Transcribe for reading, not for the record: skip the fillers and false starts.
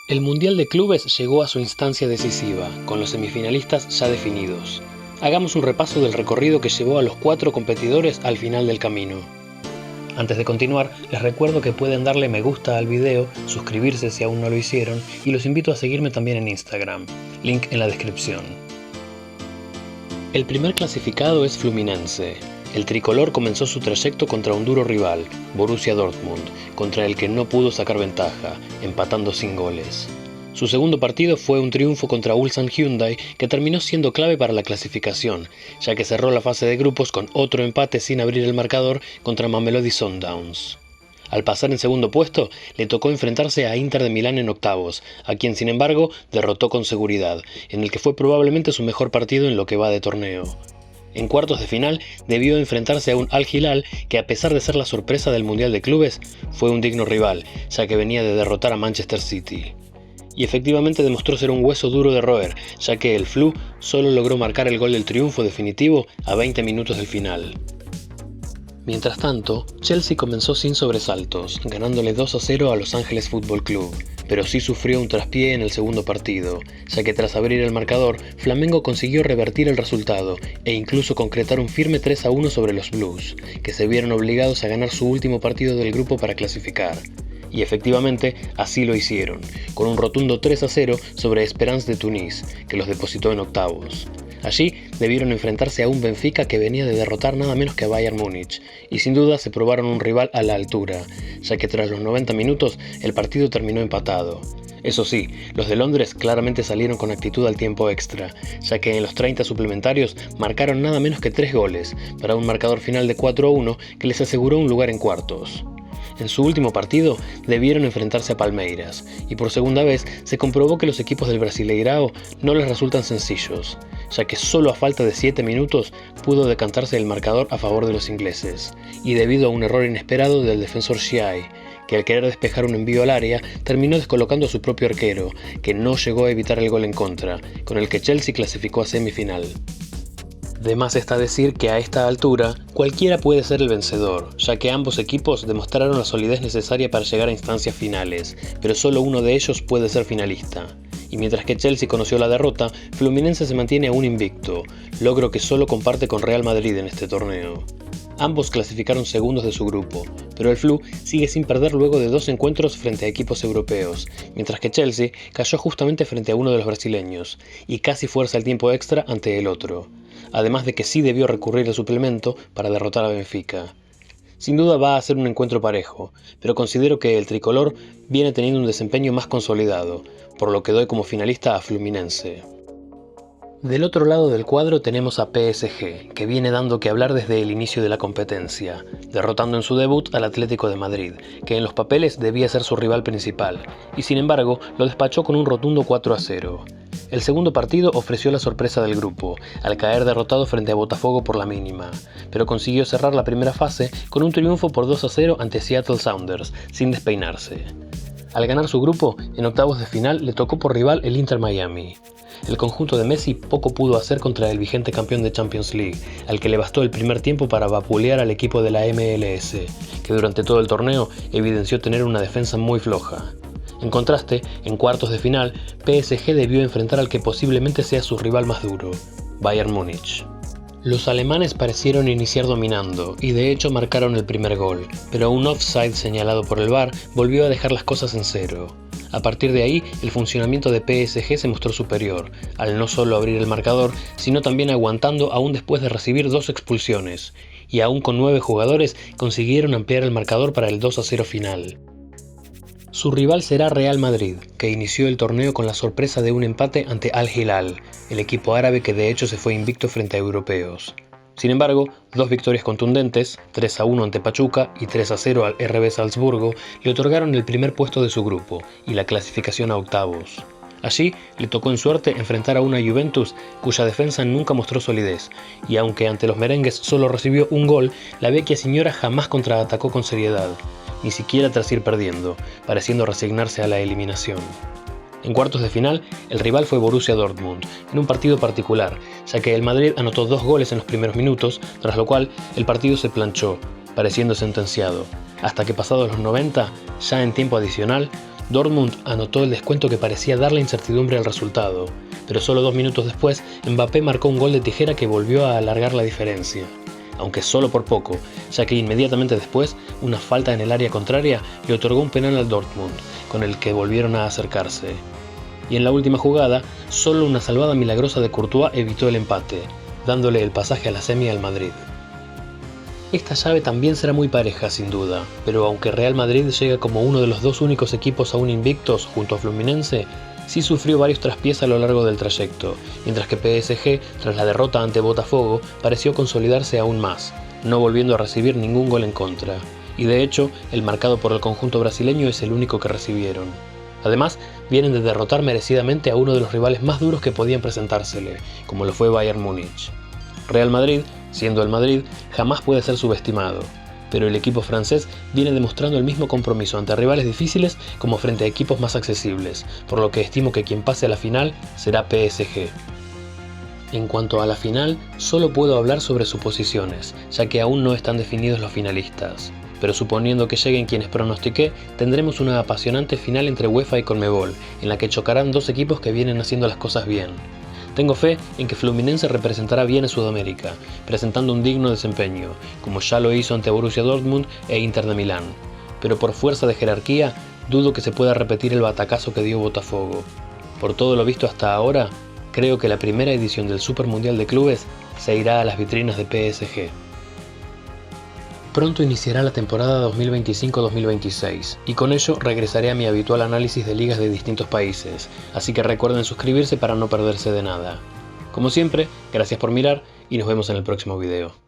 El Mundial de Clubes llegó a su instancia decisiva, con los semifinalistas ya definidos. Hagamos un repaso del recorrido que llevó a los 4 competidores al final del camino. Antes de continuar, les recuerdo que pueden darle me gusta al video, suscribirse si aún no lo hicieron, y los invito a seguirme también en Instagram, link en la descripción. El primer clasificado es Fluminense. El tricolor comenzó su trayecto contra un duro rival, Borussia Dortmund, contra el que no pudo sacar ventaja, empatando sin goles. Su segundo partido fue un triunfo contra Ulsan Hyundai que terminó siendo clave para la clasificación, ya que cerró la fase de grupos con otro empate sin abrir el marcador contra Mamelodi Sundowns. Al pasar en segundo puesto, le tocó enfrentarse a Inter de Milán en octavos, a quien sin embargo derrotó con seguridad, en el que fue probablemente su mejor partido en lo que va de torneo. En cuartos de final debió enfrentarse a un Al Hilal que, a pesar de ser la sorpresa del Mundial de Clubes, fue un digno rival, ya que venía de derrotar a Manchester City. Y efectivamente demostró ser un hueso duro de roer, ya que el Flu solo logró marcar el gol del triunfo definitivo a 20 minutos del final. Mientras tanto, Chelsea comenzó sin sobresaltos, ganándole 2-0 a Los Ángeles Fútbol Club, pero sí sufrió un traspié en el segundo partido, ya que tras abrir el marcador, Flamengo consiguió revertir el resultado e incluso concretar un firme 3-1 sobre los Blues, que se vieron obligados a ganar su último partido del grupo para clasificar. Y efectivamente, así lo hicieron, con un rotundo 3-0 sobre Esperance de Tunis, que los depositó en octavos. Allí debieron enfrentarse a un Benfica que venía de derrotar nada menos que a Bayern Múnich, y sin duda se probaron un rival a la altura, ya que tras los 90 minutos el partido terminó empatado. Eso sí, los de Londres claramente salieron con actitud al tiempo extra, ya que en los 30 suplementarios marcaron nada menos que 3 goles, para un marcador final de 4-1 que les aseguró un lugar en cuartos. En su último partido debieron enfrentarse a Palmeiras, y por segunda vez se comprobó que los equipos del Brasileirao no les resultan sencillos, ya que solo a falta de 7 minutos pudo decantarse el marcador a favor de los ingleses, y debido a un error inesperado del defensor Schiai, que al querer despejar un envío al área terminó descolocando a su propio arquero, que no llegó a evitar el gol en contra, con el que Chelsea clasificó a semifinal. De más está decir que a esta altura, cualquiera puede ser el vencedor, ya que ambos equipos demostraron la solidez necesaria para llegar a instancias finales, pero solo uno de ellos puede ser finalista. Y mientras que Chelsea conoció la derrota, Fluminense se mantiene aún invicto, logro que solo comparte con Real Madrid en este torneo. Ambos clasificaron segundos de su grupo, pero el Flu sigue sin perder luego de 2 encuentros frente a equipos europeos, mientras que Chelsea cayó justamente frente a uno de los brasileños, y casi fuerza el tiempo extra ante el otro. Además de que sí debió recurrir al suplemento para derrotar a Benfica. Sin duda va a ser un encuentro parejo, pero considero que el tricolor viene teniendo un desempeño más consolidado, por lo que doy como finalista a Fluminense. Del otro lado del cuadro tenemos a PSG, que viene dando que hablar desde el inicio de la competencia, derrotando en su debut al Atlético de Madrid, que en los papeles debía ser su rival principal, y sin embargo lo despachó con un rotundo 4-0. El segundo partido ofreció la sorpresa del grupo, al caer derrotado frente a Botafogo por la mínima, pero consiguió cerrar la primera fase con un triunfo por 2-0 ante Seattle Sounders, sin despeinarse. Al ganar su grupo, en octavos de final le tocó por rival el Inter Miami. El conjunto de Messi poco pudo hacer contra el vigente campeón de Champions League, al que le bastó el primer tiempo para vapulear al equipo de la MLS, que durante todo el torneo evidenció tener una defensa muy floja. En contraste, en cuartos de final, PSG debió enfrentar al que posiblemente sea su rival más duro, Bayern Múnich. Los alemanes parecieron iniciar dominando y de hecho marcaron el primer gol, pero un offside señalado por el VAR volvió a dejar las cosas en cero. A partir de ahí, el funcionamiento de PSG se mostró superior, al no solo abrir el marcador, sino también aguantando aún después de recibir 2 expulsiones, y aún con 9 jugadores consiguieron ampliar el marcador para el 2-0 final. Su rival será Real Madrid, que inició el torneo con la sorpresa de un empate ante Al Hilal, el equipo árabe que de hecho se fue invicto frente a europeos. Sin embargo, 2 victorias contundentes, 3-1 ante Pachuca y 3-0 al RB Salzburgo, le otorgaron el primer puesto de su grupo y la clasificación a octavos. Allí le tocó en suerte enfrentar a una Juventus cuya defensa nunca mostró solidez, y aunque ante los merengues solo recibió un gol, la vecchia señora jamás contraatacó con seriedad, ni siquiera tras ir perdiendo, pareciendo resignarse a la eliminación. En cuartos de final, el rival fue Borussia Dortmund, en un partido particular, ya que el Madrid anotó 2 goles en los primeros minutos, tras lo cual el partido se planchó, pareciendo sentenciado, hasta que pasados los 90, ya en tiempo adicional, Dortmund anotó el descuento que parecía darle incertidumbre al resultado, pero solo 2 minutos después, Mbappé marcó un gol de tijera que volvió a alargar la diferencia. Aunque solo por poco, ya que inmediatamente después, una falta en el área contraria le otorgó un penal al Dortmund, con el que volvieron a acercarse. Y en la última jugada, solo una salvada milagrosa de Courtois evitó el empate, dándole el pasaje a la semi al Madrid. Esta llave también será muy pareja sin duda, pero aunque Real Madrid llega como uno de los dos únicos equipos aún invictos junto a Fluminense, sí sufrió varios traspiés a lo largo del trayecto, mientras que PSG, tras la derrota ante Botafogo, pareció consolidarse aún más, no volviendo a recibir ningún gol en contra, y de hecho, el marcado por el conjunto brasileño es el único que recibieron. Además, vienen de derrotar merecidamente a uno de los rivales más duros que podían presentársele, como lo fue Bayern Múnich. Real Madrid, siendo el Madrid, jamás puede ser subestimado, pero el equipo francés viene demostrando el mismo compromiso ante rivales difíciles como frente a equipos más accesibles, por lo que estimo que quien pase a la final será PSG. En cuanto a la final, solo puedo hablar sobre suposiciones, ya que aún no están definidos los finalistas, pero suponiendo que lleguen quienes pronostiqué, tendremos una apasionante final entre UEFA y Conmebol, en la que chocarán dos equipos que vienen haciendo las cosas bien. Tengo fe en que Fluminense representará bien a Sudamérica, presentando un digno desempeño, como ya lo hizo ante Borussia Dortmund e Inter de Milán. Pero por fuerza de jerarquía, dudo que se pueda repetir el batacazo que dio Botafogo. Por todo lo visto hasta ahora, creo que la primera edición del Super Mundial de Clubes se irá a las vitrinas de PSG. Pronto iniciará la temporada 2025-2026 y con ello regresaré a mi habitual análisis de ligas de distintos países, así que recuerden suscribirse para no perderse de nada. Como siempre, gracias por mirar y nos vemos en el próximo video.